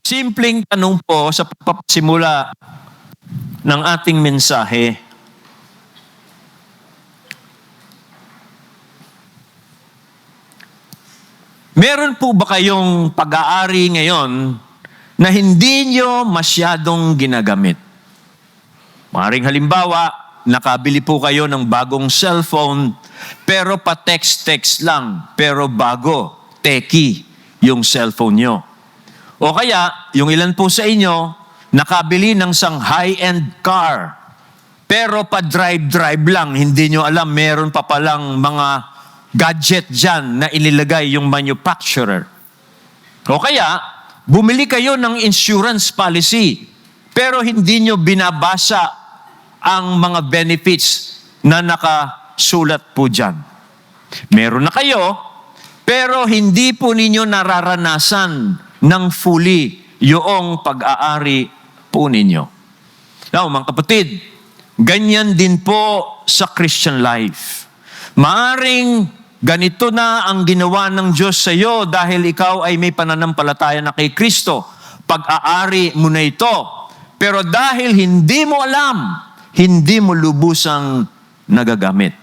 Simpleng tanong po sa pagpapasimula ng ating mensahe. Meron po ba kayong pag-aari ngayon na hindi nyo masyadong ginagamit? Maring halimbawa, nakabili po kayo ng bagong cellphone, pero pa-text-text lang, pero bago, techie yung cellphone nyo. O kaya, yung ilan po sa inyo, nakabili ng isang high-end car, pero pa-drive-drive lang, hindi nyo alam, meron pa palang mga gadget dyan na inilagay yung manufacturer. O kaya, bumili kayo ng insurance policy, pero hindi nyo binabasa ang mga benefits na nakasulat po dyan. Meron na kayo, pero hindi po ninyo nararanasan ng fully yung pag-aari po ninyo. Now, mga kapatid, ganyan din po sa Christian life. Maaring ganito na ang ginawa ng Diyos sa iyo dahil ikaw ay may pananampalataya na kay Kristo. Pag-aari mo na ito. Pero dahil hindi mo alam, hindi mo lubusang nagagamit.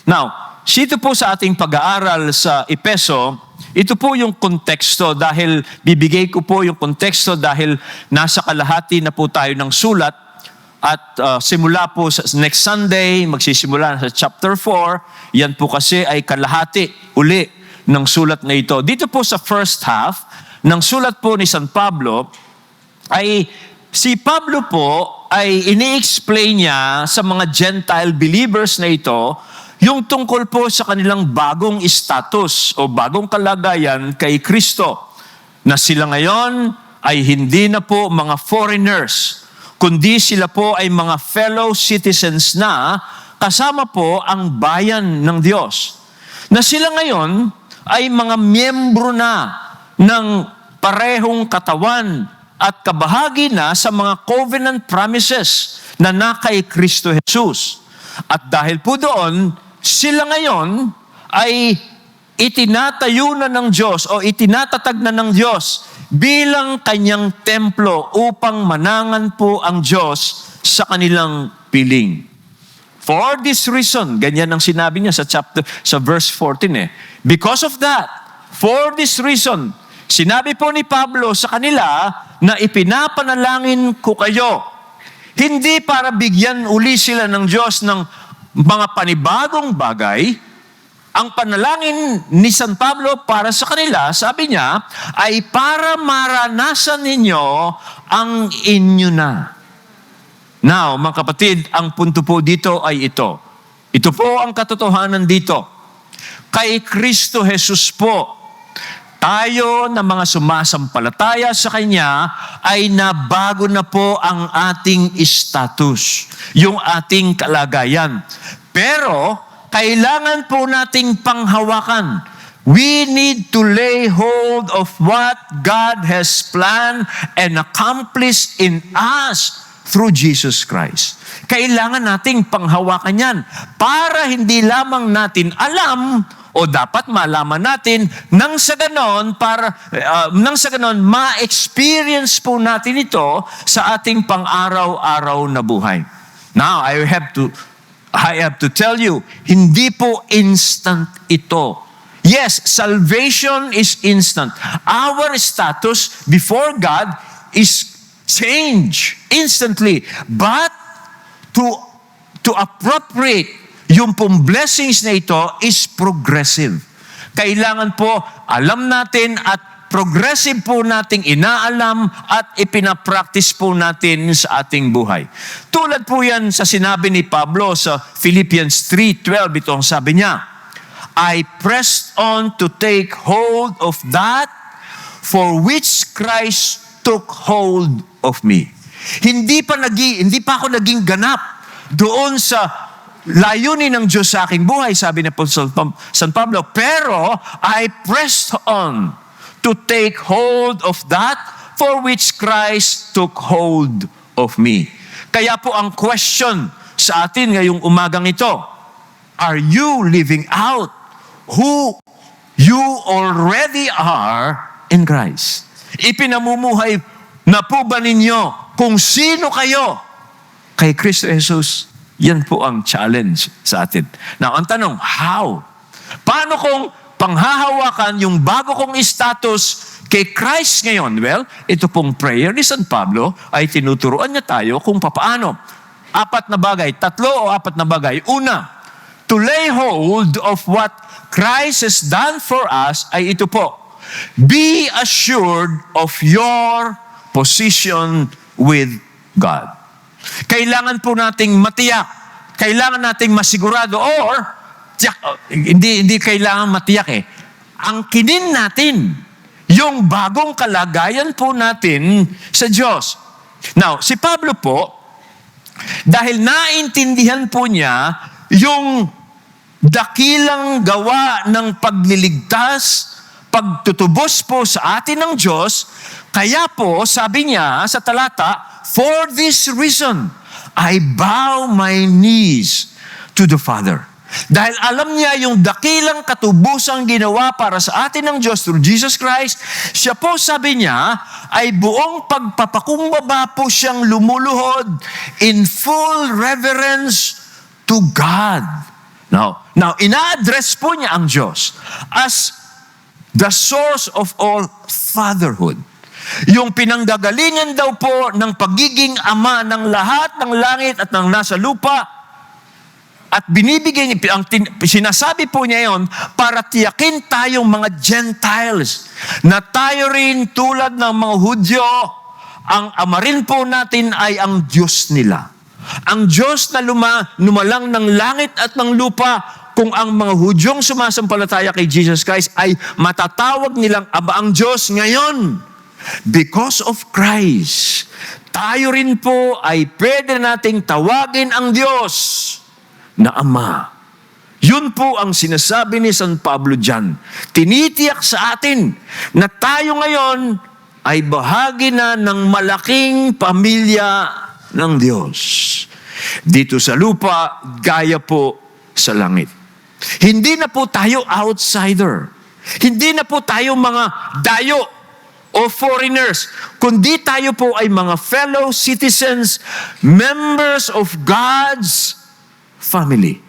Now, sito po sa ating pag-aaral sa Efeso, ito po yung konteksto dahil bibigay ko po yung konteksto dahil nasa kalahati na po tayo ng sulat at simula po sa next Sunday, magsisimula sa chapter 4, yan po kasi ay kalahati uli ng sulat na ito. Dito po sa first half ng sulat po ni San Pablo, ay si Pablo po ay ini-explain niya sa mga Gentile believers na ito yung tungkol po sa kanilang bagong status o bagong kalagayan kay Kristo. Na sila ngayon ay hindi na po mga foreigners, kundi sila po ay mga fellow citizens na kasama po ang bayan ng Diyos. Na sila ngayon ay mga miyembro na ng parehong katawan at kabahagi na sa mga covenant promises na kay Kristo Jesus. At dahil po doon, sila ngayon ay itinatayo na ng Diyos o itinatatag na ng Diyos bilang kanyang templo upang manangan po ang Diyos sa kanilang piling. For this reason, ganyan ang sinabi niya sa verse 14 Because of that, for this reason, sinabi po ni Pablo sa kanila na ipinapanalangin ko kayo. Hindi para bigyan uli sila ng Diyos ng mga panibagong bagay. Ang panalangin ni San Pablo para sa kanila, sabi niya, ay para maranasan ninyo ang inyo na. Now, mga kapatid, ang punto po dito ay ito. Ito po ang katotohanan dito. Kay Kristo Jesus po, tayo na mga sumasampalataya sa Kanya ay nabago na po ang ating status, yung ating kalagayan. Pero, kailangan po nating panghawakan. We need to lay hold of what God has planned and accomplished in us through Jesus Christ. Kailangan nating panghawakan yan para hindi lamang natin alam o dapat malaman natin nang sa ganon ma-experience po natin ito sa ating pang-araw-araw na buhay. Now, I have to tell you, hindi po instant ito. Yes, salvation is instant. Our status before God is changed instantly. But to appropriate yung pong blessings na ito is progressive. Kailangan po alam natin at progressive po nating inaalam at ipinapractice po natin sa ating buhay. Tulad po yan sa sinabi ni Pablo sa Philippians 3:12, ito ang sabi niya, I pressed on to take hold of that for which Christ took hold of me. Hindi pa ako naging ganap doon sa layunin ng Diyos sa aking buhay, sabi ni San Pablo, pero I pressed on to take hold of that for which Christ took hold of me. Kaya po ang question sa atin ngayong umagang ito, are you living out who you already are in Christ? Ipinamumuhay na po ba ninyo kung sino kayo kay Kristo Jesus? Yan po ang challenge sa atin. Now, ang tanong, how? Paano kung panghahawakan yung bago kong status kay Christ ngayon? Well, ito pong prayer ni San Pablo ay tinuturuan niya tayo kung papaano. 4 na bagay, 3 o 4 na bagay. Una, to lay hold of what Christ has done for us ay ito po. Be assured of your position with God. Kailangan po nating matiyak. Kailangan nating masigurado or hindi kailangan matiyak eh. Angkinin natin yung bagong kalagayan po natin sa Diyos. Now, si Pablo po, dahil naintindihan po niya yung dakilang gawa ng pagliligtas, pagtutubos po sa atin ng Diyos, kaya po, sabi niya sa talata, for this reason, I bow my knees to the Father. Dahil alam niya yung dakilang katubusang ginawa para sa atin ng Diyos through Jesus Christ, siya po, sabi niya, ay buong pagpapakumbaba po siyang lumuluhod in full reverence to God. Now, ina-address po niya ang Diyos as the source of all fatherhood. Yung pinanggagalingan daw po ng pagiging ama ng lahat ng langit at ng nasa lupa. At binibigay niya, sinasabi po niya yon para tiyakin tayong mga Gentiles na tayo rin tulad ng mga Hudyo, ang ama rin po natin ay ang Diyos nila. Ang Diyos na lumalang ng langit at ng lupa, kung ang mga Hudyong sumasampalataya kay Jesus Christ ay matatawag nilang aba ang Diyos ngayon. Because of Christ, tayo rin po ay pwede nating tawagin ang Diyos na Ama. Yun po ang sinasabi ni San Pablo dyan. Tinitiyak sa atin na tayo ngayon ay bahagi na ng malaking pamilya ng Diyos. Dito sa lupa, gaya po sa langit. Hindi na po tayo outsider. Hindi na po tayo mga dayo o foreigners, kundi tayo po ay mga fellow citizens, members of God's family.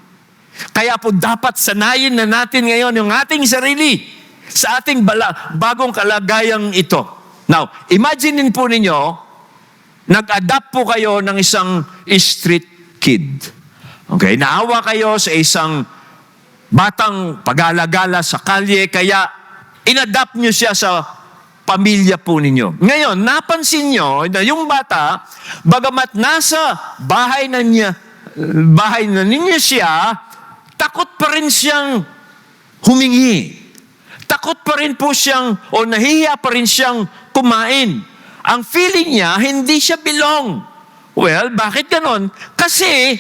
Kaya po dapat sanayin na natin ngayon yung ating sarili sa ating bagong kalagayang ito. Now, imaginein po ninyo, nag-adapt po kayo ng isang street kid. Okay, naawa kayo sa isang batang pag-alagala sa kalye, kaya inadapt nyo siya sa pamilya po ninyo. Ngayon, napansin nyo na yung bata, bagamat nasa bahay na ninyo siya, takot pa rin siyang humingi. Takot pa rin po siyang, o nahihiya pa rin siyang kumain. Ang feeling niya, hindi siya belong. Well, bakit ganon? Kasi,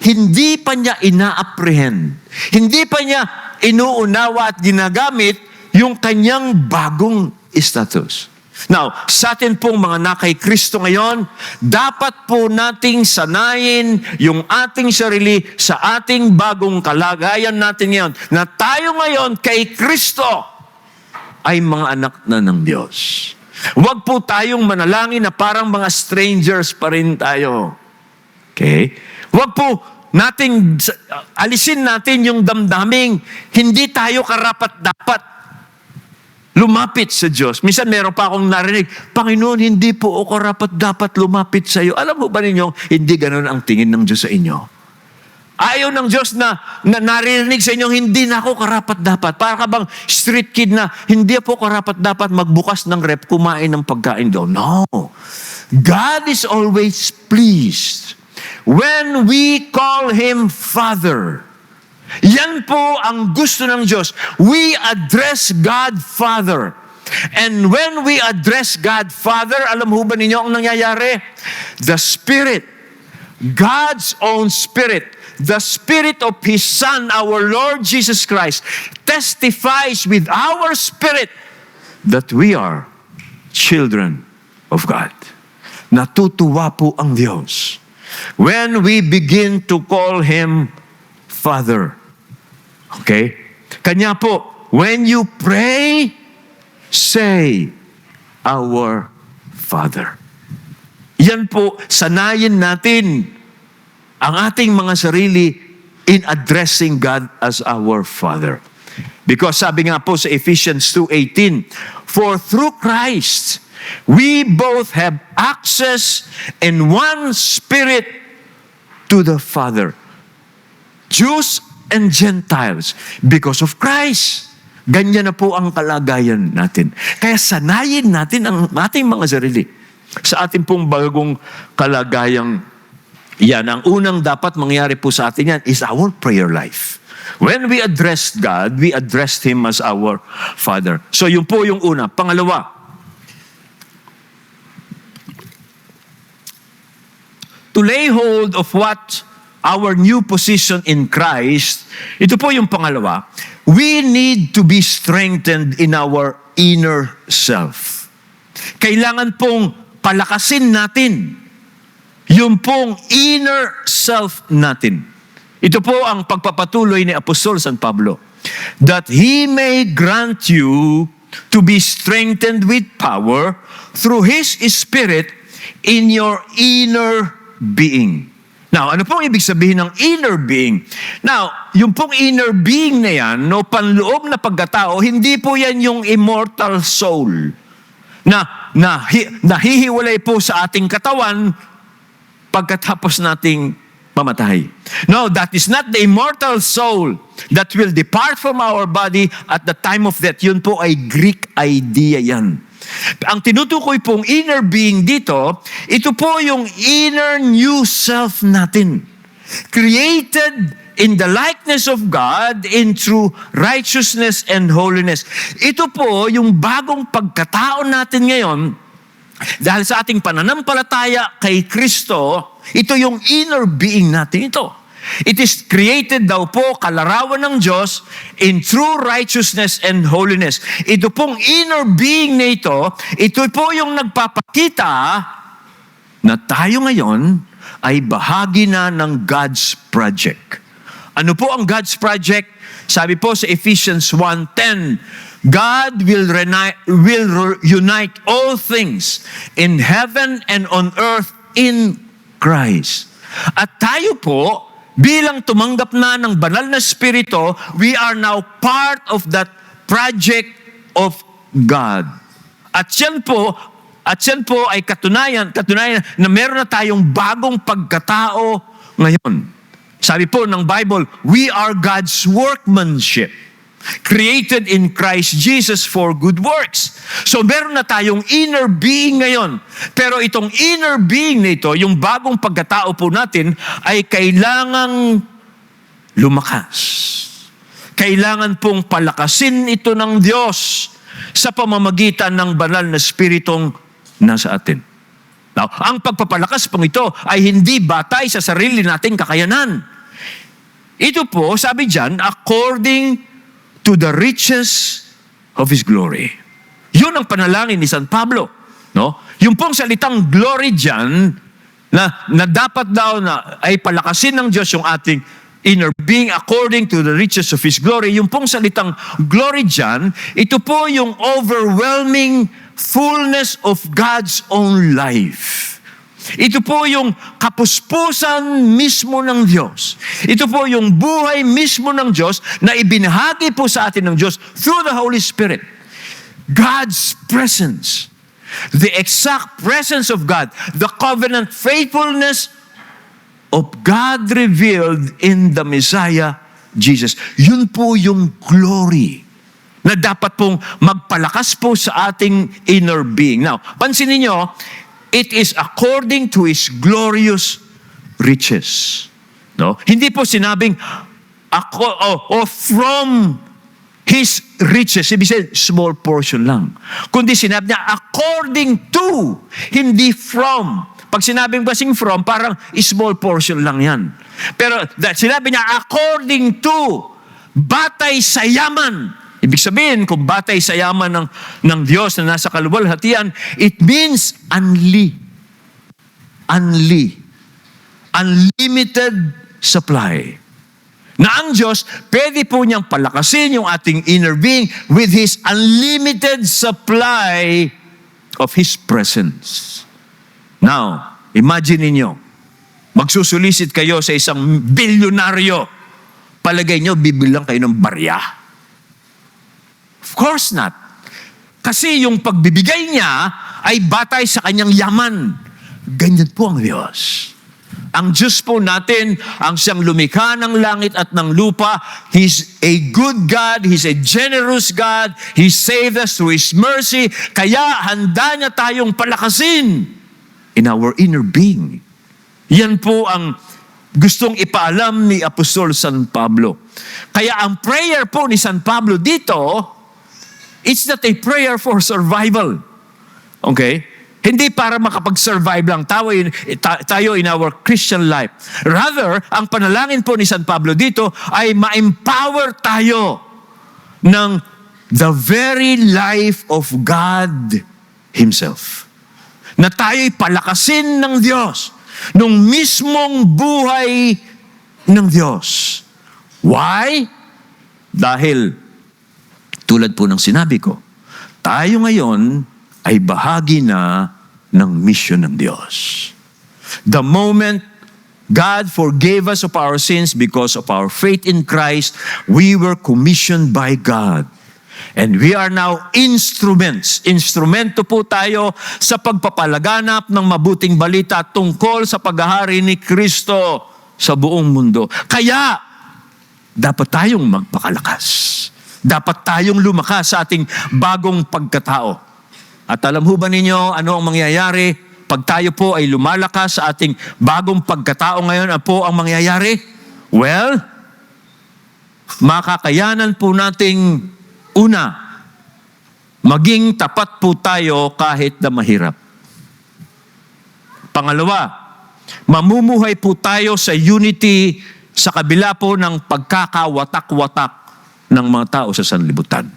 hindi pa niya ina-apprehend. Hindi pa niya inuunawa at ginagamit yung kanyang bagong status. Now, sa atin pong mga nakay Kristo ngayon, dapat po nating sanayin yung ating sarili sa ating bagong kalagayan natin ngayon, na tayo ngayon kay Kristo ay mga anak na ng Diyos. Huwag po tayong manalangin na parang mga strangers pa rin tayo. Okay? Huwag po alisin natin yung damdaming hindi tayo karapat-dapat lumapit sa Diyos. Minsan meron pa akong narinig, Panginoon, hindi po ako karapat-dapat lumapit sa iyo. Alam mo ba ninyo, hindi ganun ang tingin ng Diyos sa inyo. Ayaw ng Diyos na naririnig sa inyo, hindi na ako karapat-dapat. Para ka bang street kid na, hindi po karapat-dapat magbukas ng rep, kumain ng pagkain daw. No. God is always pleased when we call Him Father. Yan po ang gusto ng Diyos. We address God Father. And when we address God Father, alam ho ba ninyo ang nangyayari? The Spirit, God's own Spirit, the Spirit of His Son, our Lord Jesus Christ, testifies with our spirit that we are children of God. Natutuwa po ang Diyos when we begin to call Him Father. Okay? Kanya po, when you pray, say, Our Father. Yan po, sanayin natin ang ating mga sarili in addressing God as our Father. Because sabi nga po sa Ephesians 2:18, "For through Christ, we both have access in one Spirit to the Father." Jews and Gentiles, because of Christ. Ganyan na po ang kalagayan natin. Kaya sanayin natin ang ating mga sarili sa ating pong bagong kalagayang yan. Ang unang dapat mangyari po sa atin yan is our prayer life. When we address God, we address Him as our Father. So yun po yung una. Pangalawa, to lay hold of what our new position in Christ, ito po yung pangalawa, we need to be strengthened in our inner self. Kailangan pong palakasin natin yung pong inner self natin. Ito po ang pagpapatuloy ni Apostol San Pablo. That He may grant you to be strengthened with power through His Spirit in your inner being. Now, ano pong ibig sabihin ng inner being? Now, yung pong inner being na yan, no, panloob na pagkatao, hindi po yan yung immortal soul na nahihiwalay po sa ating katawan pagkatapos nating mamatay. No, that is not the immortal soul that will depart from our body at the time of death. Yun po ay Greek idea yan. Ang tinutukoy pong inner being dito, ito po yung inner new self natin. Created in the likeness of God in true righteousness and holiness. Ito po yung bagong pagkatao natin ngayon. Dahil sa ating pananampalataya kay Kristo, ito yung inner being natin ito. It is created daw po kalarawan ng Diyos in true righteousness and holiness. Ito pong inner being na ito po yung nagpapakita na tayo ngayon ay bahagi na ng God's project. Ano po ang God's project? Sabi po sa Ephesians 1:10, God will unite all things in heaven and on earth in Christ. At tayo po, bilang tumanggap na ng banal na Espiritu, we are now part of that project of God. At yan po ay katunayan na meron na tayong bagong pagkatao ngayon. Sabi po ng Bible, we are God's workmanship, created in Christ Jesus for good works. So meron na tayong inner being ngayon. Pero itong inner being na ito, yung bagong pagkatao po natin, ay kailangang lumakas. Kailangan pong palakasin ito ng Diyos sa pamamagitan ng banal na Espiritong nasa atin. Now, ang pagpapalakas pong ito ay hindi batay sa sarili nating kakayanan. Ito po, sabi dyan, according to the riches of His glory. Yun ang panalangin ni San Pablo. No? Yung pong salitang glory dyan, na dapat daw na ay palakasin ng Diyos yung ating inner being according to the riches of His glory. Yung pong salitang glory dyan, ito po yung overwhelming fullness of God's own life. Ito po yung kapuspusan mismo ng Diyos. Ito po yung buhay mismo ng Diyos na ibinahagi po sa atin ng Diyos through the Holy Spirit. God's presence. The exact presence of God. The covenant faithfulness of God revealed in the Messiah, Jesus. Yun po yung glory na dapat pong magpalakas po sa ating inner being. Now, pansinin nyo, it is according to His glorious riches. No? Hindi po sinabing from His riches. Ibig sabihin, small portion lang. Kundi sinabi niya, according to, hindi from. Pag sinabing basing from, parang small portion lang yan. Pero sinabi niya, according to, batay sa yaman. Ibig sabihin, kung batay sa yaman ng Diyos na nasa kaluwalhatian, it means unlimited supply. Na ang Diyos, pwede po niyang palakasin yung ating inner being with His unlimited supply of His presence. Now, imagine ninyo, magsusulisit kayo sa isang bilyonaryo. Palagay nyo, bibilang kayo ng barya. Of course not. Kasi yung pagbibigay niya ay batay sa kanyang yaman. Ganyan po ang Diyos. Ang Diyos po natin, ang siyang lumikha ng langit at ng lupa, He's a good God, He's a generous God, He saved us through His mercy, kaya handa niya tayong palakasin in our inner being. Yan po ang gustong ipaalam ni Apostol San Pablo. Kaya ang prayer po ni San Pablo dito, it's not a prayer for survival. Okay? Hindi para makapag-survive lang tayo in our Christian life. Rather, ang panalangin po ni San Pablo dito ay ma-empower tayo ng the very life of God Himself. Na tayo'y palakasin ng Diyos, nung mismong buhay ng Diyos. Why? Dahil, tulad po ng sinabi ko, tayo ngayon ay bahagi na ng mission ng Diyos. The moment God forgave us of our sins because of our faith in Christ, we were commissioned by God. And we are now instruments. Instrumento po tayo sa pagpapalaganap ng mabuting balita tungkol sa paghahari ni Kristo sa buong mundo. Kaya, dapat tayong magpakalakas. Dapat tayong lumakas sa ating bagong pagkatao. At alam ho ba ninyo ano ang mangyayari pag tayo po ay lumalakas sa ating bagong pagkatao ngayon? Ano po ang mangyayari? Well, makakayanan po nating una, maging tapat po tayo kahit na mahirap. Pangalawa, mamumuhay po tayo sa unity sa kabila po ng pagkakawatak-watak ng mga tao sa sanlibutan.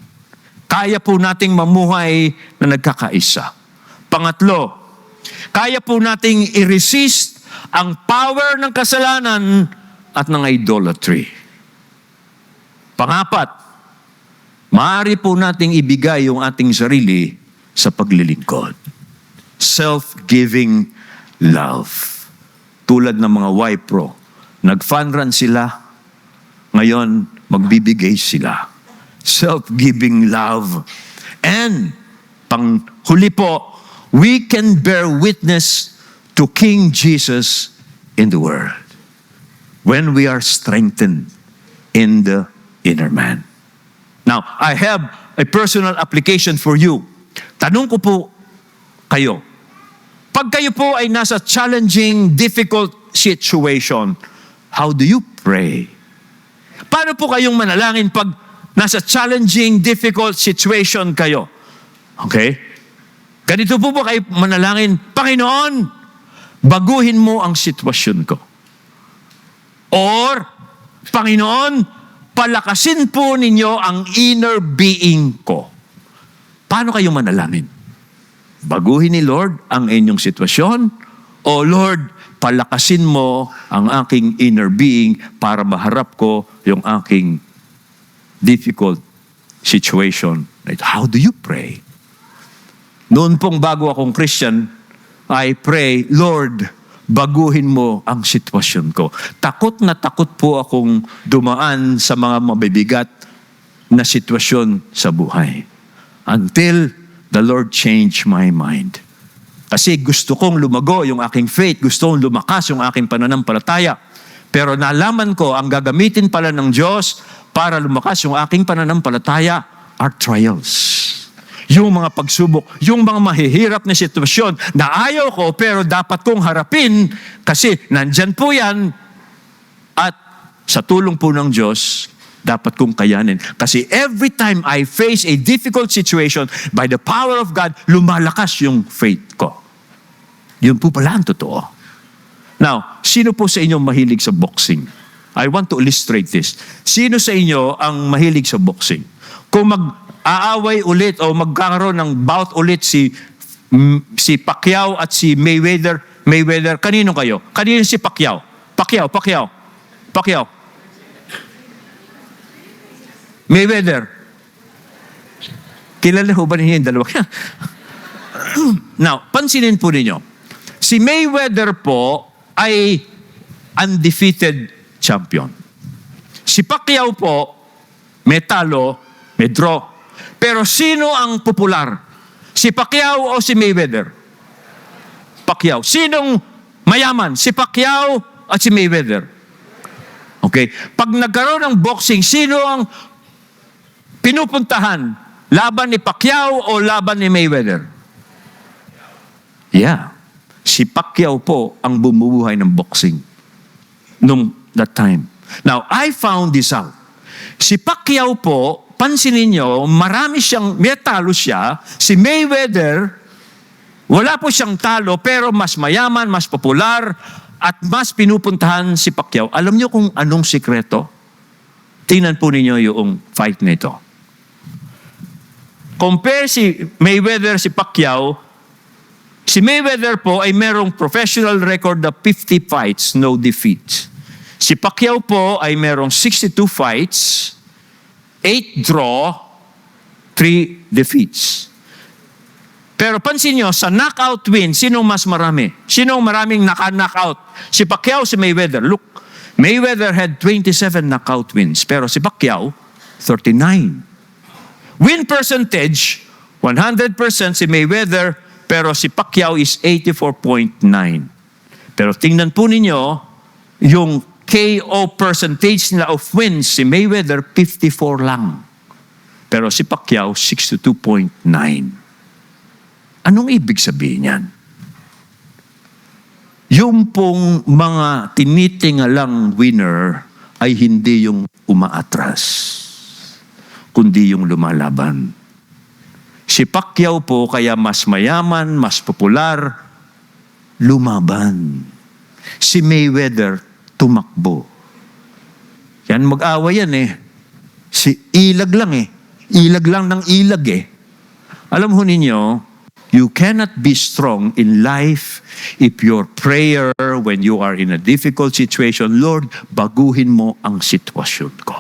Kaya po nating mamuhay na nagkakaisa. Pangatlo, kaya po nating i-resist ang power ng kasalanan at ng idolatry. Pangapat, maaari po nating ibigay yung ating sarili sa paglilingkod. Self-giving love. Tulad ng mga Y-Pro. Nag-fund run sila, ngayon magbibigay sila. Self-giving love. And, panghuli po, we can bear witness to King Jesus in the world when we are strengthened in the inner man. Now, I have a personal application for you. Tanong ko po kayo, pag kayo po ay nasa challenging, difficult situation, how do you pray? Paano po kayong manalangin pag nasa challenging, difficult situation kayo? Okay? Ganito po kayo manalangin, Panginoon, baguhin mo ang sitwasyon ko. Or, Panginoon, palakasin po ninyo ang inner being ko. Paano kayo manalangin? Baguhin ni Lord ang inyong sitwasyon? O Lord, palakasin mo ang aking inner being para maharap ko yung aking difficult situation. How do you pray? Noon pong bago akong Christian, I pray, Lord, baguhin mo ang sitwasyon ko. Takot na takot po akong dumaan sa mga mabibigat na sitwasyon sa buhay. Until the Lord changed my mind. Kasi gusto kong lumago yung aking faith, gusto kong lumakas yung aking pananampalataya. Pero nalaman ko, ang gagamitin pala ng Diyos para lumakas yung aking pananampalataya are trials. Yung mga pagsubok, yung mga mahihirap na sitwasyon na ayaw ko pero dapat kong harapin kasi nandyan po yan at sa tulong po ng Diyos, dapat kong kayanin. Kasi every time I face a difficult situation, by the power of God, lumalakas yung faith ko. Yun po pala ang totoo. Now, sino po sa inyo mahilig sa boxing? I want to illustrate this. Sino sa inyo ang mahilig sa boxing? Kung mag-aaway ulit o magkakaroon ng bout ulit si Pacquiao at si Mayweather, kanino kayo? Kanino si Pacquiao? Pacquiao. Mayweather. Kilala ho ba ninyo yung dalawa? Now, pansinin po ninyo. Si Mayweather po ay undefeated champion. Si Pacquiao po, may talo, may draw. Pero sino ang popular? Si Pacquiao o si Mayweather? Pacquiao. Sinong mayaman? Si Pacquiao at si Mayweather. Okay? Pag nagkaroon ng boxing, sino ang pinupuntahan? Laban ni Pacquiao o laban ni Mayweather? Yeah. Si Pacquiao po ang bumubuhay ng boxing nung that time. Now, I found this out. Si Pacquiao po, pansinin nyo, may talo siya. Si Mayweather, wala po siyang talo, pero mas mayaman, mas popular, at mas pinupuntahan si Pacquiao. Alam nyo kung anong sikreto? Tingnan po ninyo yung fight nito. Compare si Mayweather, si Pacquiao. Si Mayweather po ay merong professional record of 50 fights, no defeat. Si Pacquiao po ay merong 62 fights, 8 draw, 3 defeats. Pero pansin nyo, sa knockout win, sinong mas marami? Sinong maraming naka-knockout? Si Pacquiao, si Mayweather. Look, Mayweather had 27 knockout wins, pero si Pacquiao, 39. Win percentage, 100% si Mayweather, pero si Pacquiao is 84.9. Pero tingnan po ninyo, yung KO percentage nila of wins, si Mayweather, 54 lang. Pero si Pacquiao, 62.9. Anong ibig sabihin yan? Yung pong mga tinitingalang winner ay hindi yung umaatras, kundi yung lumalaban. Si Pacquiao po, kaya mas mayaman, mas popular, lumaban. Si Mayweather, tumakbo. Yan, mag-away yan eh. Si ilag lang eh. Ilag lang ng ilag eh. Alam ho ninyo, you cannot be strong in life if your prayer when you are in a difficult situation, Lord, baguhin mo ang sitwasyon ko.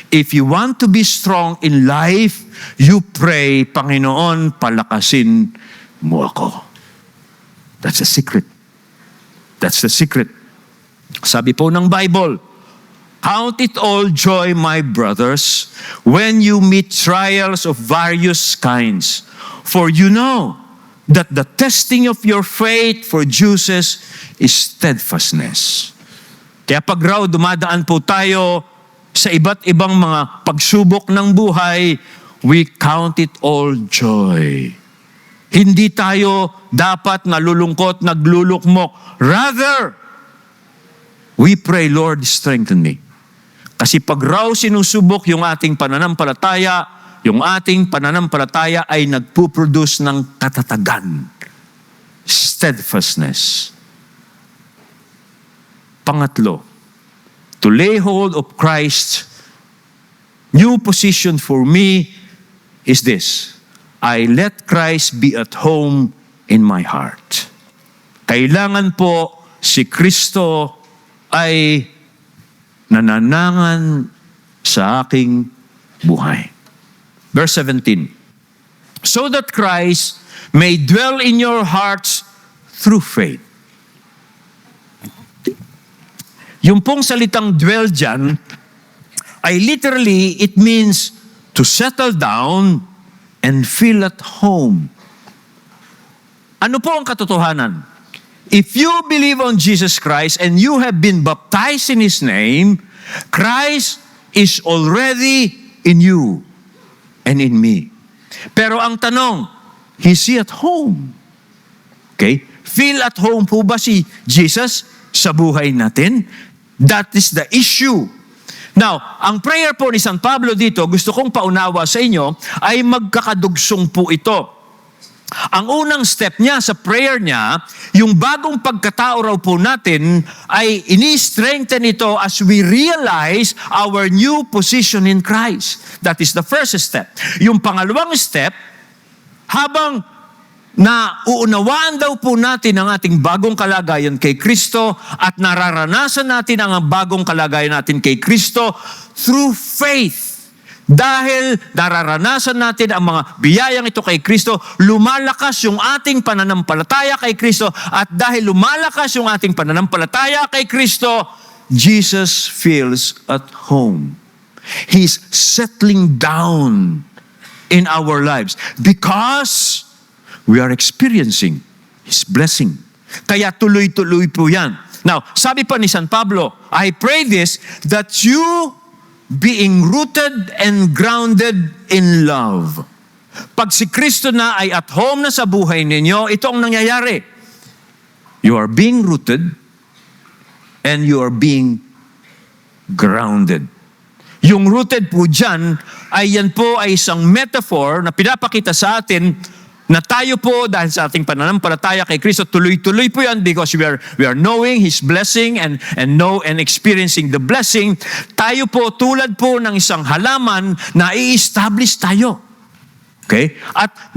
If you want to be strong in life, you pray, Panginoon, palakasin mo ako. That's the secret. That's the secret. Sabi po ng Bible, count it all joy, my brothers, when you meet trials of various kinds. For you know that the testing of your faith produces is steadfastness. Kaya pag raw dumadaan po tayo sa iba't ibang mga pagsubok ng buhay, we count it all joy. Hindi tayo dapat nalulungkot, naglulukmok. Rather, we pray, Lord, strengthen me. Kasi pag raw sinusubok yung ating pananampalataya, yung ating pananampalataya ay nagpuproduce ng katatagan. Steadfastness. Pangatlo, to lay hold of Christ's new position for me is this: I let Christ be at home in my heart. Kailangan po si Kristo ay nananangan sa aking buhay. Verse 17, so that Christ may dwell in your hearts through faith. Yung pong salitang dwell dyan, ay literally, it means to settle down and feel at home. Ano po ang katotohanan? If you believe on Jesus Christ and you have been baptized in His name, Christ is already in you and in me. Pero ang tanong, is He at home? Okay? Feel at home po ba si Jesus sa buhay natin? That is the issue. Now, ang prayer po ni San Pablo dito, gusto kong paunawa sa inyo, ay magkakadugsong po ito. Ang unang step niya sa prayer niya, yung bagong pagkatao raw po natin, ay ini-strengthen ito as we realize our new position in Christ. That is the first step. Yung pangalawang step, habang na uunawaan daw po natin ang ating bagong kalagayan kay Kristo at nararanasan natin ang bagong kalagayan natin kay Kristo through faith. Dahil nararanasan natin ang mga biyayang ito kay Kristo, lumalakas yung ating pananampalataya kay Kristo. At dahil lumalakas yung ating pananampalataya kay Kristo, Jesus feels at home. He's settling down in our lives because we are experiencing His blessing. Kaya tuloy-tuloy po yan. Now, sabi pa ni San Pablo, I pray this, that you being rooted and grounded in love. Pag si Kristo na ay at home na sa buhay ninyo, ito ang nangyayari. You are being rooted and you are being grounded. Yung rooted po dyan, yan po ay isang metaphor na pinapakita sa atin na tayo po, dahil sa ating pananampalataya kay Kristo, tuloy-tuloy po yan because we are knowing His blessing and experiencing the blessing. Tayo po, tulad po ng isang halaman na i-establish tayo. Okay? At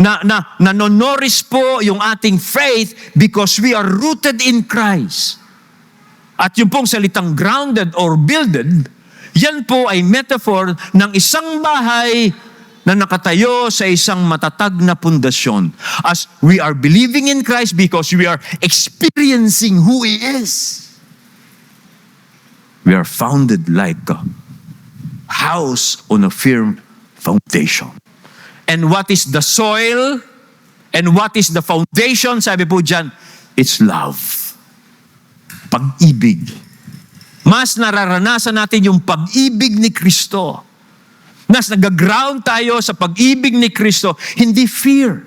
nanonourish po yung ating faith because we are rooted in Christ. At yung pong salitang grounded or builded, yan po ay metaphor ng isang bahay na nakatayo sa isang matatag na pundasyon. As we are believing in Christ because we are experiencing who He is. We are founded like a house on a firm foundation. And what is the soil? And what is the foundation? Sabi po dyan, it's love. Pag-ibig. Mas nararanasan natin yung pag-ibig ni Kristo. Nas nag-ground tayo sa pag-ibig ni Kristo, hindi fear.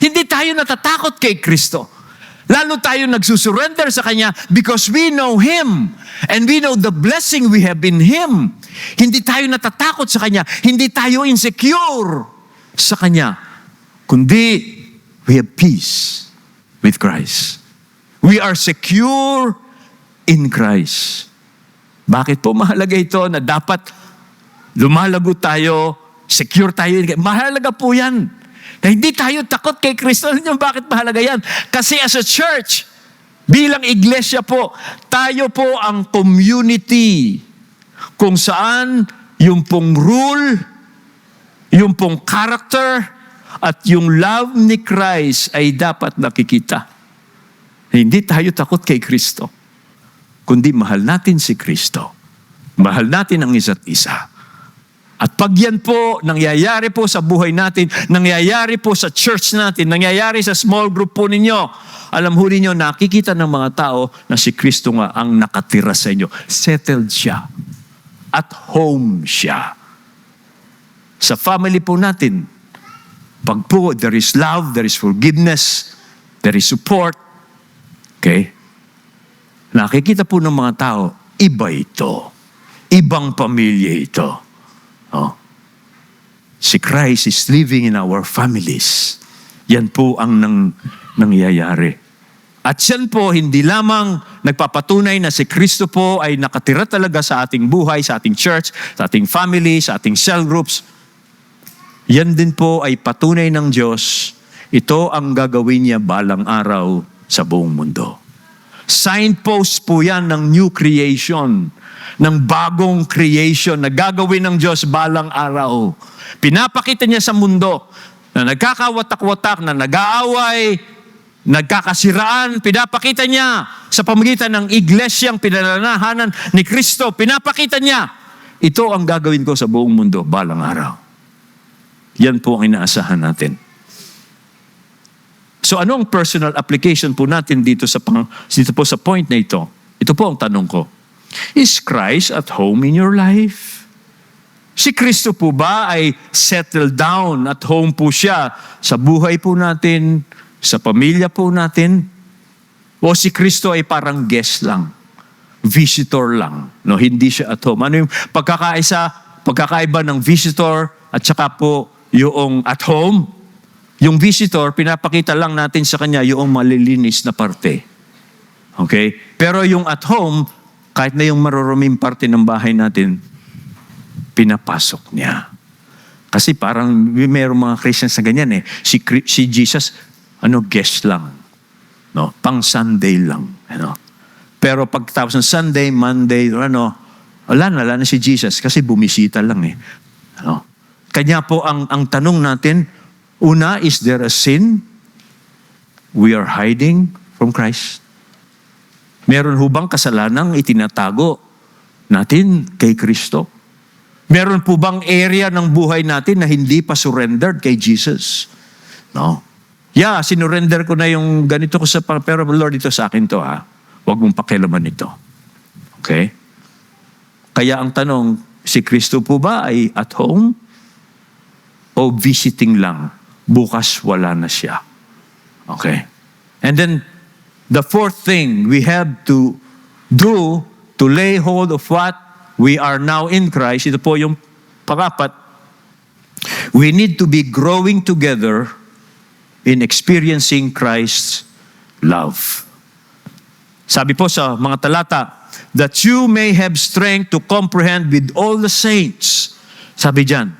Hindi tayo natatakot kay Kristo. Lalo tayo nagsusurrender sa Kanya because we know Him and we know the blessing we have in Him. Hindi tayo natatakot sa Kanya. Hindi tayo insecure sa Kanya. Kundi we have peace with Christ. We are secure in Christ. Bakit po mahalaga ito na dapat lumalago tayo, secure tayo? Mahalaga po yan. Na hindi tayo takot kay Kristo. Alam niyo bakit mahalaga yan? Kasi as a church, bilang iglesia po, tayo po ang community kung saan yung pong rule, yung pong character, at yung love ni Christ ay dapat nakikita. Hindi tayo takot kay Kristo, kundi mahal natin si Kristo. Mahal natin ang isa't isa. At pag yan po, nangyayari po sa buhay natin, nangyayari po sa church natin, nangyayari sa small group po ninyo, alam ho ninyo, nakikita ng mga tao na si Kristo nga ang nakatira sa inyo. Settled siya. At home siya. Sa family po natin, pag po there is love, there is forgiveness, there is support, okay? Nakikita po ng mga tao, iba ito. Ibang pamilya ito. Oh. Si Christ is living in our families. Yan po ang nangyayari. At yan po, hindi lamang nagpapatunay na si Kristo po ay nakatira talaga sa ating buhay, sa ating church, sa ating family, sa ating cell groups. Yan din po ay patunay ng Diyos. Ito ang gagawin niya balang araw sa buong mundo. Signpost po yan ng new creation, ng bagong creation na gagawin ng Diyos balang araw. Pinapakita niya sa mundo na nagkakawatak-watak, na nag-aaway, nagkakasiraan. Pinapakita niya sa pamagitan ng iglesyang pinananahanan ni Kristo. Pinapakita niya, ito ang gagawin ko sa buong mundo balang araw. Yan po ang inaasahan natin. So anong personal application po natin dito po sa point na ito? Ito po ang tanong ko. Is Christ at home in your life? Si Kristo po ba ay settled down at home po siya sa buhay po natin, sa pamilya po natin? O si Kristo ay parang guest lang, visitor lang, no? Hindi siya at home. Ano yung pagkakaiba ng visitor at saka po yung at home? Yung visitor, pinapakita lang natin sa kanya yung malilinis na parte. Okay? Pero yung at home, kahit na yung maruruming parte ng bahay natin, pinapasok niya. Kasi parang mayroong mga Christians na ganyan eh. Si Jesus, guest lang. No? Pang Sunday lang. Pero pagtapos ng Sunday, Monday, wala na si Jesus kasi bumisita lang eh. Ano? Kanya po ang tanong natin, una, is there a sin we are hiding from Christ? Meron hubang kasalanang itinatago natin kay Kristo? Meron po bang area ng buhay natin na hindi pa surrendered kay Jesus? No. Yeah, sinurrender ko na yung ganito ko pero Lord, ito sa akin to ha. Huwag mong pakialaman ito. Okay? Kaya ang tanong, si Kristo po ba ay at home? O visiting lang? Bukas wala na siya. Okay? And then, the fourth thing we have to do to lay hold of what we are now in Christ, ito po yung pangapat, we need to be growing together in experiencing Christ's love. Sabi po sa mga talata, that you may have strength to comprehend with all the saints. Sabi dyan,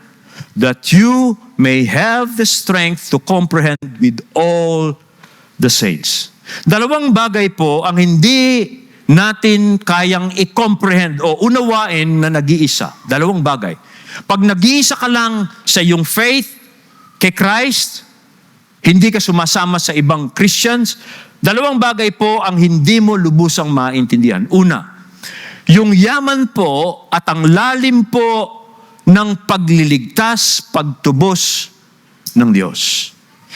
that you may have the strength to comprehend with all the saints. Dalawang bagay po ang hindi natin kayang i-comprehend o unawain na nag-iisa. Dalawang bagay. Pag nag-iisa ka lang sa iyong faith kay Christ, hindi ka sumasama sa ibang Christians, dalawang bagay po ang hindi mo lubusang maintindihan. Una, yung yaman po at ang lalim po ng pagliligtas, pagtubos ng Diyos.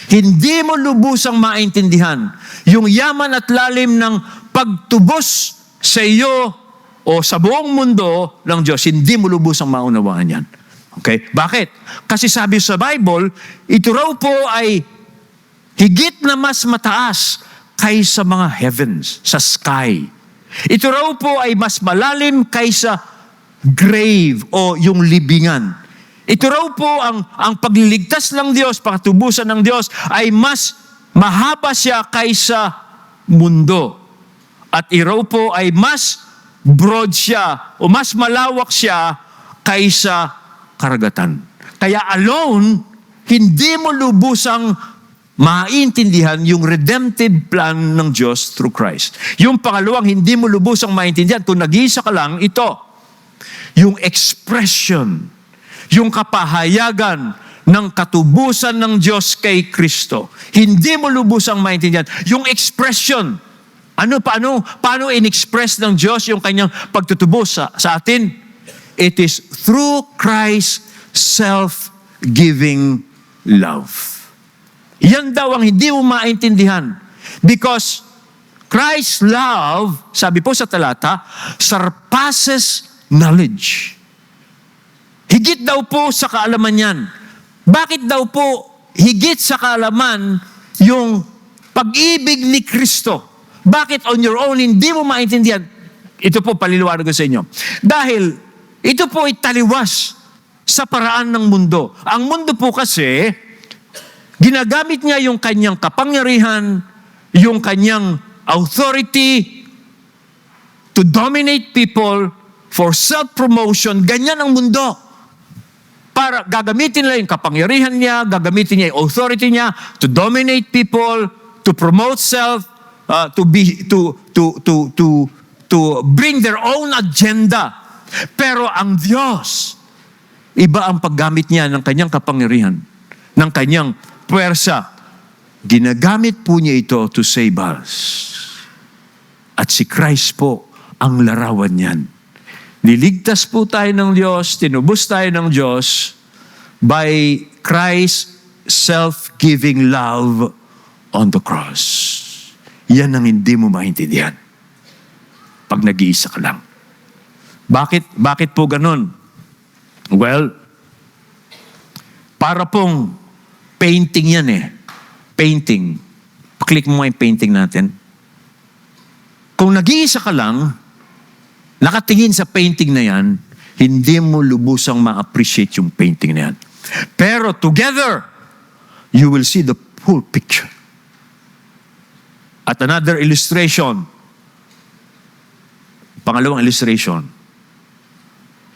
Hindi mo lubusang maintindihan yung yaman at lalim ng pagtubos sa iyo o sa buong mundo ng Diyos. Hindi mo lubusang maunawaan yan. Okay? Bakit? Kasi sabi sa Bible, ito raw po ay higit na mas mataas kaysa mga heavens, sa sky. Ito raw po ay mas malalim kaysa grave o yung libingan. Ito raw po ang pagliligtas ng Diyos, pagtubusan ng Diyos ay mas mahaba siya kaysa mundo. At iraw po ay mas broad siya o mas malawak siya kaysa karagatan. Kaya alone, hindi mo lubusang maintindihan yung redemptive plan ng Diyos through Christ. Yung pangalawang, hindi mo lubusang maintindihan kung nag-iisa ka lang, ito, yung expression, yung kapahayagan ng katubusan ng Diyos kay Kristo. Hindi mo lubusang maintindihan. Yung expression, paano in-express ng Diyos yung kanyang pagtutubos sa atin? It is through Christ's self-giving love. Yan daw ang hindi mo maintindihan. Because Christ's love, sabi po sa talata, surpasses knowledge. Higit daw po sa kaalaman yan. Bakit daw po higit sa kaalaman yung pag-ibig ni Kristo? Bakit on your own hindi mo maintindihan? Ito po, paliliwanag ko sa inyo. Dahil ito po ay taliwas sa paraan ng mundo. Ang mundo po kasi, ginagamit niya yung kanyang kapangyarihan, yung kanyang authority to dominate people for self-promotion. Ganyan ang mundo. Para gagamitin nila yung kapangyarihan niya, gagamitin niya yung authority niya to dominate people, to promote self, to bring their own agenda. Pero ang Diyos, iba ang paggamit niya ng kanyang kapangyarihan, ng kanyang puwersa. Ginagamit po niya ito to save us. At si Christ po ang larawan niyan. Niligtas po tayo ng Diyos, tinubos tayo ng Diyos by Christ's self-giving love on the cross. Yan ang hindi mo maintindihan pag nag-iisa ka lang. Bakit po ganun? Well, para pong painting yan eh. Painting. Click mo yung painting natin. Kung nag-iisa ka lang, nakatingin sa painting na yan, hindi mo lubusang ma-appreciate yung painting na yan. Pero together, you will see the full picture. At another illustration, pangalawang illustration,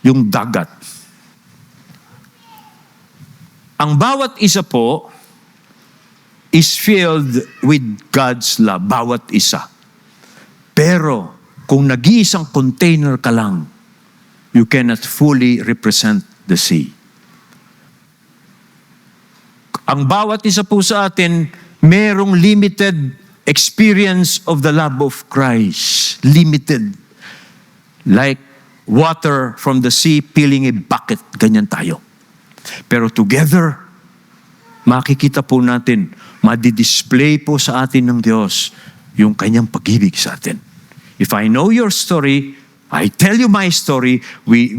yung dagat. Ang bawat isa po is filled with God's love. Bawat isa. Pero kung nag-iisang container ka lang, you cannot fully represent the sea. ang bawat isa po sa atin, merong limited experience of the love of Christ. Limited. Like water from the sea filling a bucket. Ganyan tayo. Pero together, makikita po natin, madidisplay po sa atin ng Diyos yung kanyang pag-ibig sa atin. If I know your story, I tell you my story, we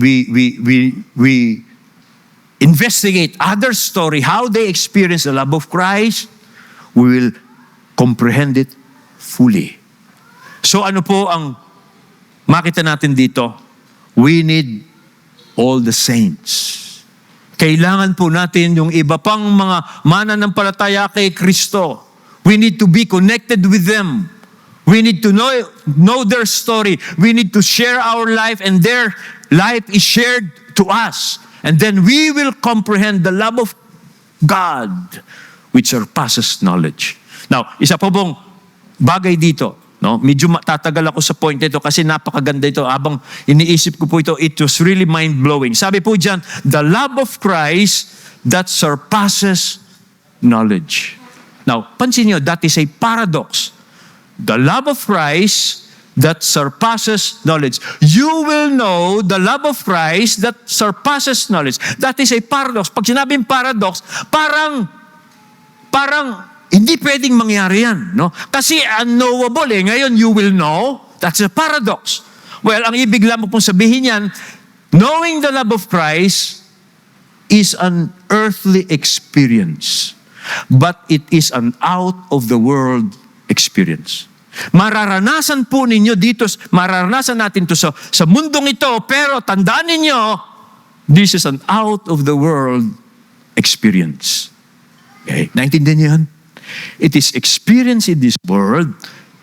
investigate others' story, how they experience the love of Christ, we will comprehend it fully. So ano po ang makita natin dito? We need all the saints. Kailangan po natin yung iba pang mga mananampalataya kay Kristo. We need to be connected with them. We need to know their story. We need to share our life, and their life is shared to us. And then we will comprehend the love of God which surpasses knowledge. Now, isa po bang bagay dito, no? Medyo tatagal ako sa point ito kasi napakaganda ito. Habang iniisip ko po ito, it was really mind-blowing. Sabi po dyan, the love of Christ that surpasses knowledge. Now, pansin nyo, that is a paradox. The love of Christ that surpasses knowledge. You will know the love of Christ that surpasses knowledge. That is a paradox. Pag sinabing paradox, parang hindi pwedeng mangyari yan, no? Kasi unknowable eh. Ngayon, you will know. That's a paradox. Well, ang ibig lamang pong sabihin yan, knowing the love of Christ is an earthly experience. But it is an out-of-the-world experience. Mararanasan po ninyo dito, mararanasan natin to sa mundong ito, pero tandaan ninyo, this is an out-of-the-world experience. Okay? Naintindihan niyo yan? It is experience in this world,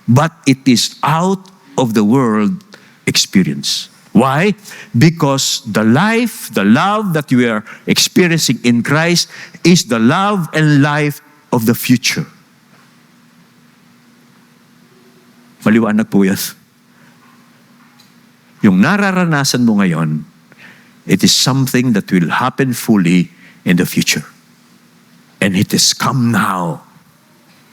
but it is out of the world experience. Why? Because the life, the love that we are experiencing in Christ is the love and life of the future. Maliwanag po yan. Yung nararanasan mo ngayon, it is something that will happen fully in the future. And it has come now.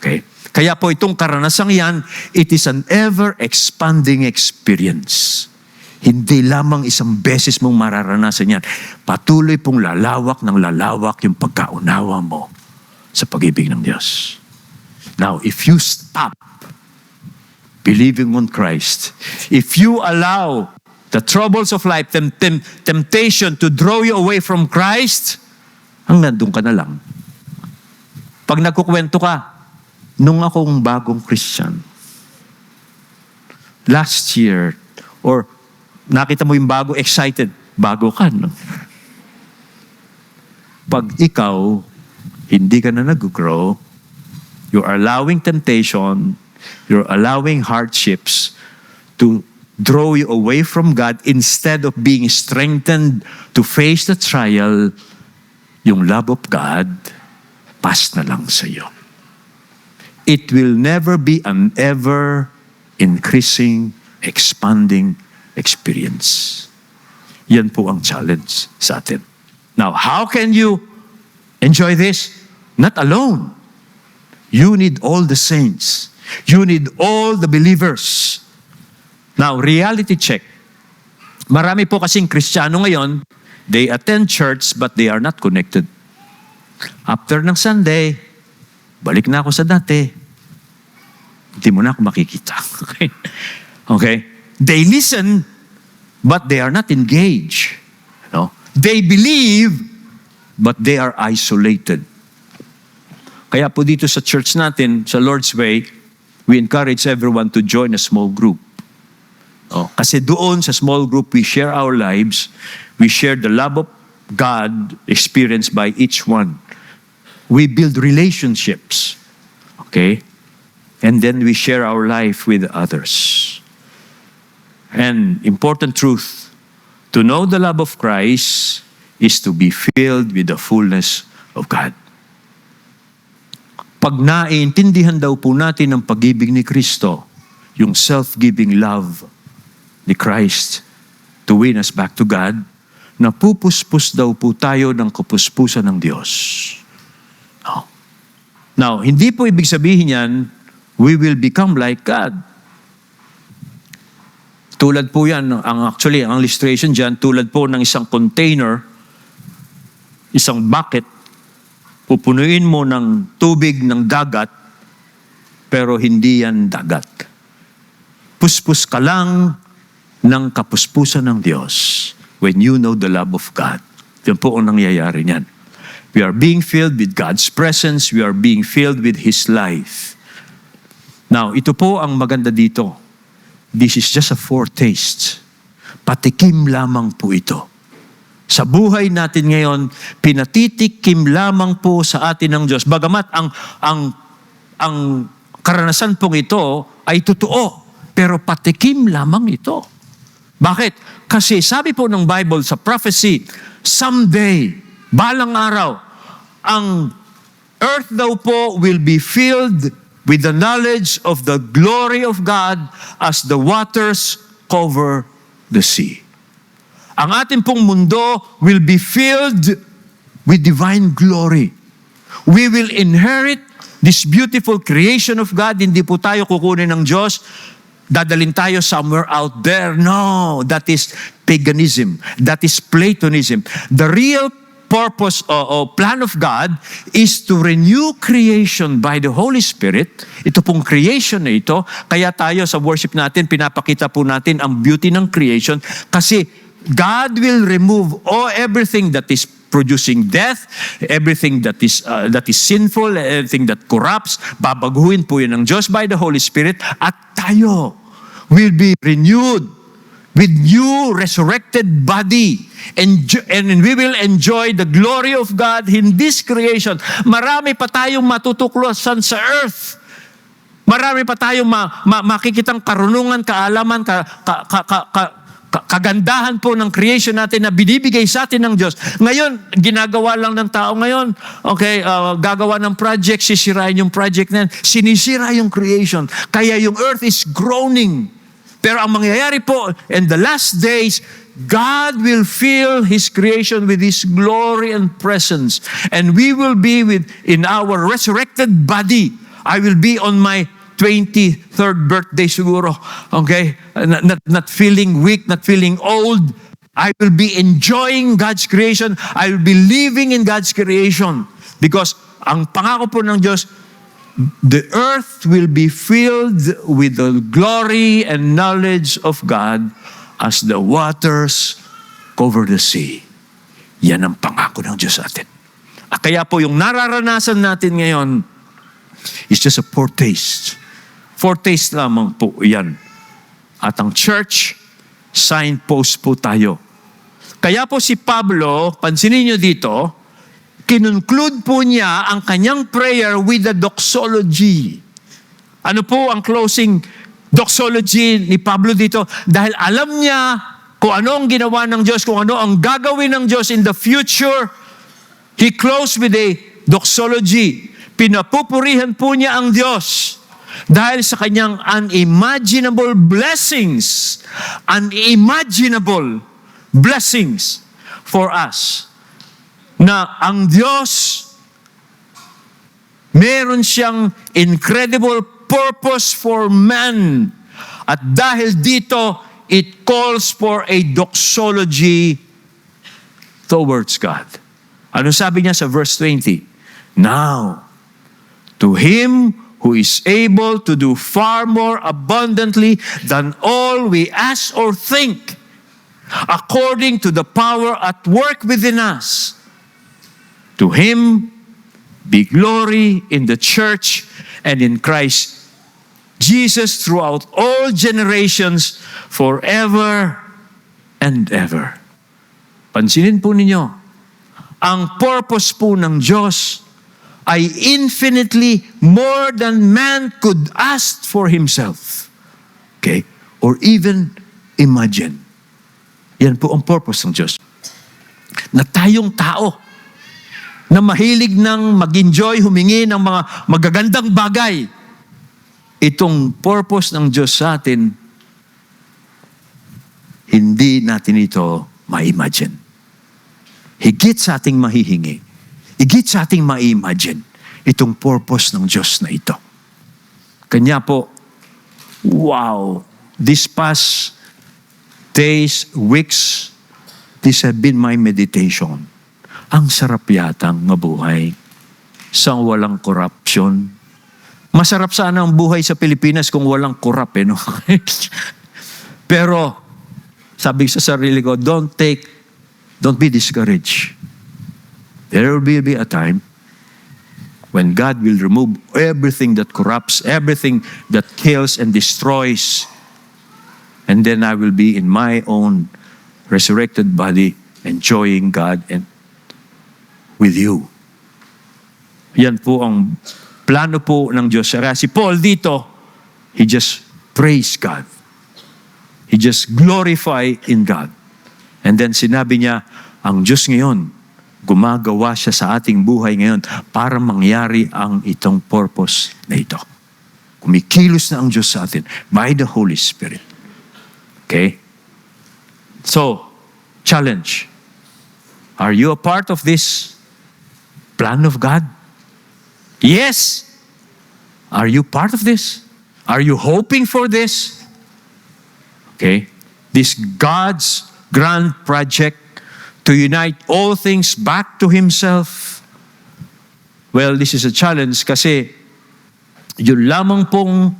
Okay? Kaya po itong karanasang yan, it is an ever-expanding experience. Hindi lamang isang beses mong mararanasan yan. Patuloy pong lalawak ng lalawak yung pagkaunawa mo sa pag-ibig ng Diyos. Now, if you stop believing on Christ, if you allow the troubles of life, temptation to draw you away from Christ, hanggang doon ka na lang. Pag nagkukwento ka, nung akong bagong Christian, last year, or nakita mo yung bago, excited, bago ka, no? Pag ikaw, hindi ka na nag-grow, you're allowing temptation, you're allowing hardships to draw you away from God instead of being strengthened to face the trial, yung love of God, pass na lang sa iyo. It will never be an ever-increasing, expanding experience. Yan po ang challenge sa atin. Now, how can you enjoy this? Not alone. You need all the saints. You need all the believers. Now, reality check. Marami po kasing Kristiyano ngayon, they attend church but they are not connected. After ng Sunday, balik na ako sa dati. Hindi mo na ako makikita. Okay? Okay? They listen, but they are not engaged. No? They believe, but they are isolated. Kaya po dito sa church natin, sa Lord's Way, we encourage everyone to join a small group. Oh, kasi doon sa small group, we share our lives, we share the love of God experienced by each one. We build relationships. Okay? And then we share our life with others. And important truth, to know the love of Christ is to be filled with the fullness of God. Pag naiintindihan daw po natin ang pag-ibig ni Kristo, yung self-giving love ni Christ to win us back to God, napupuspos daw po tayo ng kapuspusan ng Diyos. Oh. Now, hindi po ibig sabihin yan, we will become like God. Tulad po yan, ang illustration dyan, tulad po ng isang container, isang bucket, pupunuin mo ng tubig ng dagat, pero hindi yan dagat. Puspos ka lang ng kapuspusan ng Diyos when you know the love of God. Yan po ang nangyayari niyan. We are being filled with God's presence. We are being filled with His life. Now, ito po ang maganda dito. This is just a foretaste. Patikim lamang po ito. Sa buhay natin ngayon, pinatitikim lamang po sa atin ng Diyos. Bagamat ang karanasan pong ito ay totoo, pero patikim lamang ito. Bakit? Kasi sabi po ng Bible sa prophecy, someday, balang araw, ang earth daw po will be filled with the knowledge of the glory of God as the waters cover the sea. Ang ating pong mundo will be filled with divine glory. We will inherit this beautiful creation of God. Hindi po tayo kukunin ng Diyos, dadalhin tayo somewhere out there. No, that is paganism. That is Platonism. The real purpose o plan of God is to renew creation by the Holy Spirit. Ito pong creation na ito. Kaya tayo sa worship natin, pinapakita po natin ang beauty ng creation kasi God will remove everything that is producing death, everything that is sinful, everything that corrupts. Babaguhin po yun ng Diyos by the Holy Spirit at tayo will be renewed with new resurrected body. And we will enjoy the glory of God in this creation. Marami pa tayong matutuklasan sa earth. Marami pa tayong makikitang karunungan, kaalaman, kagandahan po ng creation natin na binibigay sa atin ng Diyos. Ngayon, ginagawa lang ng tao ngayon. Okay, gagawa ng project, sisirain yung project na yan. Sinisira yung creation. Kaya yung earth is groaning. Pero ang mangyayari po, in the last days, God will fill His creation with His glory and presence. And we will be in our resurrected body. I will be on my 23rd birthday siguro. Okay? Not feeling weak, not feeling old. I will be enjoying God's creation. I will be living in God's creation. Because ang pangako po ng Diyos, the earth will be filled with the glory and knowledge of God as the waters cover the sea. Yan ang pangako ng Diyos sa atin. Kaya po yung nararanasan natin ngayon is just a foretaste. Foretaste lamang po yan. At ang church, signpost po tayo. Kaya po si Pablo, pansinin nyo dito, kinunclude po niya ang kanyang prayer with the doxology. Ano po ang closing doxology ni Pablo dito? Dahil alam niya kung ano ang ginawa ng Diyos, kung ano ang gagawin ng Diyos in the future, he closed with a doxology. Pinapupurihan po niya ang Diyos dahil sa kanyang unimaginable blessings. Unimaginable blessings for us. Na ang Diyos, meron siyang incredible purpose for man. At dahil dito, it calls for a doxology towards God. Ano sabi niya sa verse 20? Now, to Him who is able to do far more abundantly than all we ask or think, according to the power at work within us, to Him be glory in the church and in Christ Jesus throughout all generations, forever and ever. Pansinin po ninyo, ang purpose po ng Diyos ay infinitely more than man could ask for himself. Okay? Or even imagine. Yan po ang purpose ng Diyos. Na tayong tao, na mahilig ng mag-enjoy, humingi ng mga magagandang bagay. Itong purpose ng Diyos sa atin, hindi natin ito ma-imagine. Higit sa ating mahihingi. Higit sa ating ma-imagine. itong purpose ng Diyos na ito. Kanya po, wow, this past days, weeks, this have been my meditation. Ang sarap yatang mabuhay sa walang corruption. Masarap sana ang buhay sa Pilipinas kung walang corrupt, no? Pero, sabi sa sarili ko, don't be discouraged. There will be a time when God will remove everything that corrupts, everything that kills and destroys. And then I will be in my own resurrected body, enjoying God and with you. Yan po ang plano po ng Diyos. Kaya si Paul dito, he just praised God. He just glorified in God. And then sinabi niya, ang Diyos ngayon, gumagawa siya sa ating buhay ngayon para mangyari ang itong purpose na ito. Kumikilos na ang Diyos sa atin by the Holy Spirit. Okay? So, challenge. Are you a part of this plan of God? Yes. Are you part of this? Are you hoping for this? Okay? This God's grand project to unite all things back to Himself. Well, this is a challenge kasi yun lamang pong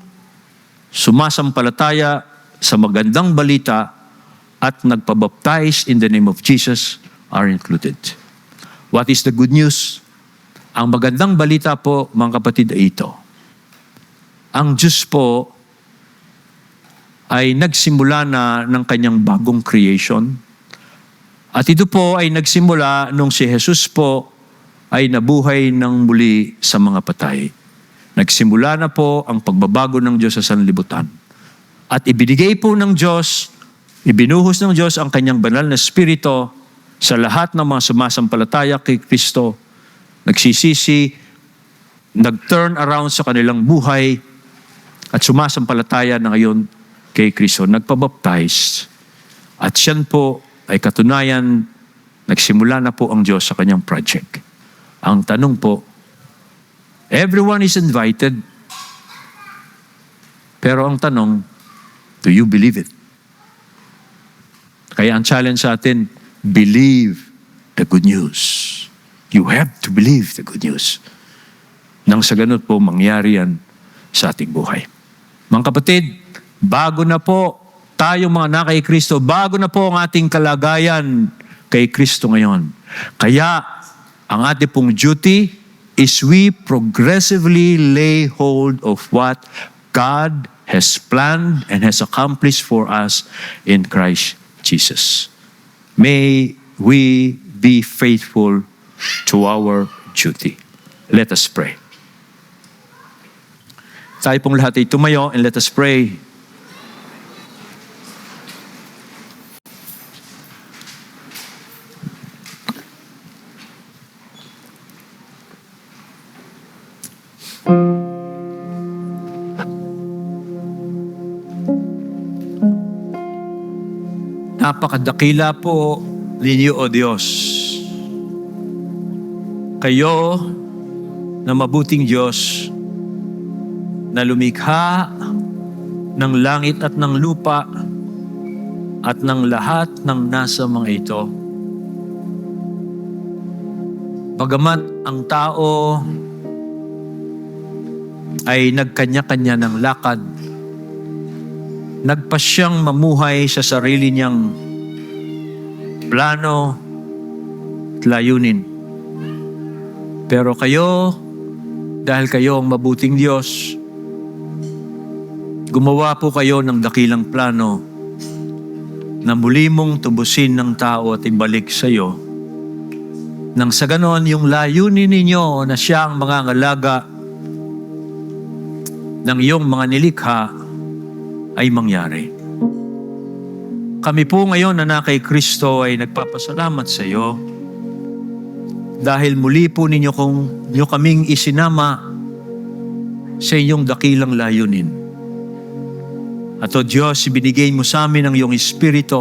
sumasampalataya sa magandang balita at nagpabaptize in the name of Jesus are included. What is the good news? Ang magandang balita po, mga kapatid, ay ito. Ang Diyos po ay nagsimula na ng kanyang bagong creation. At ito po ay nagsimula nung si Jesus po ay nabuhay ng muli sa mga patay. Nagsimula na po ang pagbabago ng Diyos sa sanlibutan. At ibinigay po ng Diyos, ibinuhos ng Diyos ang kanyang banal na Espiritu sa lahat ng mga sumasampalataya kay Kristo, nagsisisi, nag-turn around sa kanilang buhay, at sumasampalataya na ngayon kay Kristo, nagpabaptize. At siyan po ay katunayan, nagsimula na po ang Diyos sa kanyang project. Ang tanong po, everyone is invited, pero ang tanong, do you believe it? Kaya ang challenge sa atin, believe the good news. You have to believe the good news. Nang sa ganun po, mangyari yan sa ating buhay. Mga kapatid, bago na po tayong mga anak kay Kristo, bago na po ang ating kalagayan kay Kristo ngayon. Kaya, ang ating pong duty is we progressively lay hold of what God has planned and has accomplished for us in Christ Jesus. May we be faithful to our duty. Let us pray. Tayo pong lahat ay tumayo and let us pray. Napakadakila po ninyo, O Diyos. Kayo na mabuting Diyos na lumikha ng langit at ng lupa at ng lahat ng nasa mga ito. Bagamat ang tao ay nagkanya-kanya ng lakad, nagpa siyang mamuhay sa sarili niyang plano at layunin. Pero kayo, dahil kayo ang mabuting Diyos, gumawa po kayo ng dakilang plano na muli mong tubusin ng tao at ibalik sa iyo. Nang sa ganon, yung layunin ninyo na siya ang mangangalaga ng iyong mga nilikha ay mangyari. Kami po ngayon na kay Kristo ay nagpapasalamat sa iyo dahil muli po ninyo kaming isinama sa inyong dakilang layunin. At o Diyos, ibinigay mo sa amin ang iyong Espiritu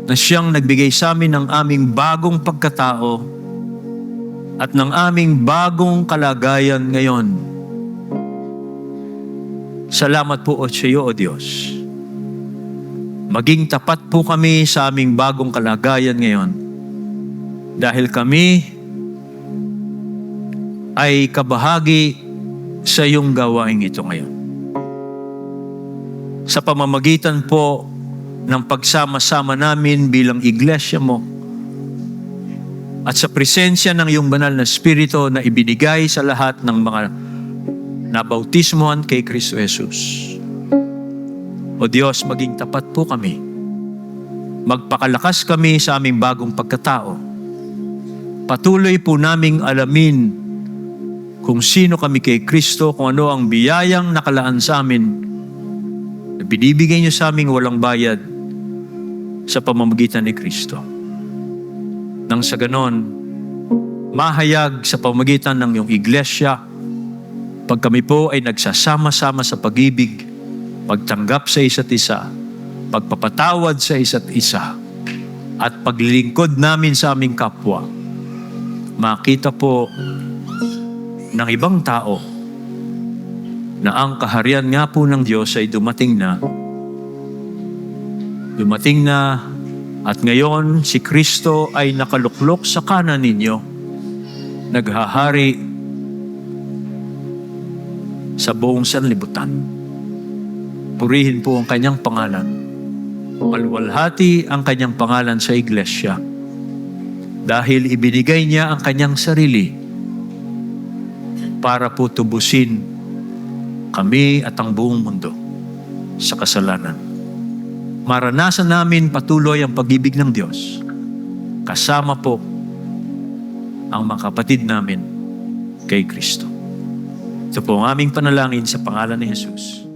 na siyang nagbigay sa amin ng aming bagong pagkatao at ng aming bagong kalagayan ngayon. Salamat po sa iyo, O Diyos. Maging tapat po kami sa aming bagong kalagayan ngayon dahil kami ay kabahagi sa iyong gawain ito ngayon. Sa pamamagitan po ng pagsama-sama namin bilang iglesia mo at sa presensya ng iyong banal na Espiritu na ibinigay sa lahat ng mga nabautismohan kay Kristo Jesus. O Diyos, maging tapat po kami. Magpakalakas kami sa aming bagong pagkatao. Patuloy po naming alamin kung sino kami kay Kristo, kung ano ang biyayang nakalaan sa amin na binibigay niyo sa aming walang bayad sa pamamagitan ni Kristo. Nang sa ganon, mahayag sa pamamagitan ng iyong iglesia, pag kami po ay nagsasama-sama sa pag-ibig, pagtanggap sa isa't isa, pagpapatawad sa isa't isa, at paglilingkod namin sa aming kapwa, makita po ng ibang tao na ang kaharian nga po ng Diyos ay dumating na at ngayon si Kristo ay nakaluklok sa kanan ninyo, naghahari sa buong sanlibutan. Purihin po ang kanyang pangalan. Maluwalhati ang kanyang pangalan sa iglesia dahil ibinigay niya ang kanyang sarili para po tubusin kami at ang buong mundo sa kasalanan. Maranasan namin patuloy ang pag-ibig ng Diyos kasama po ang mga kapatid namin kay Kristo. Ito po ang aming panalangin sa pangalan ni Jesus.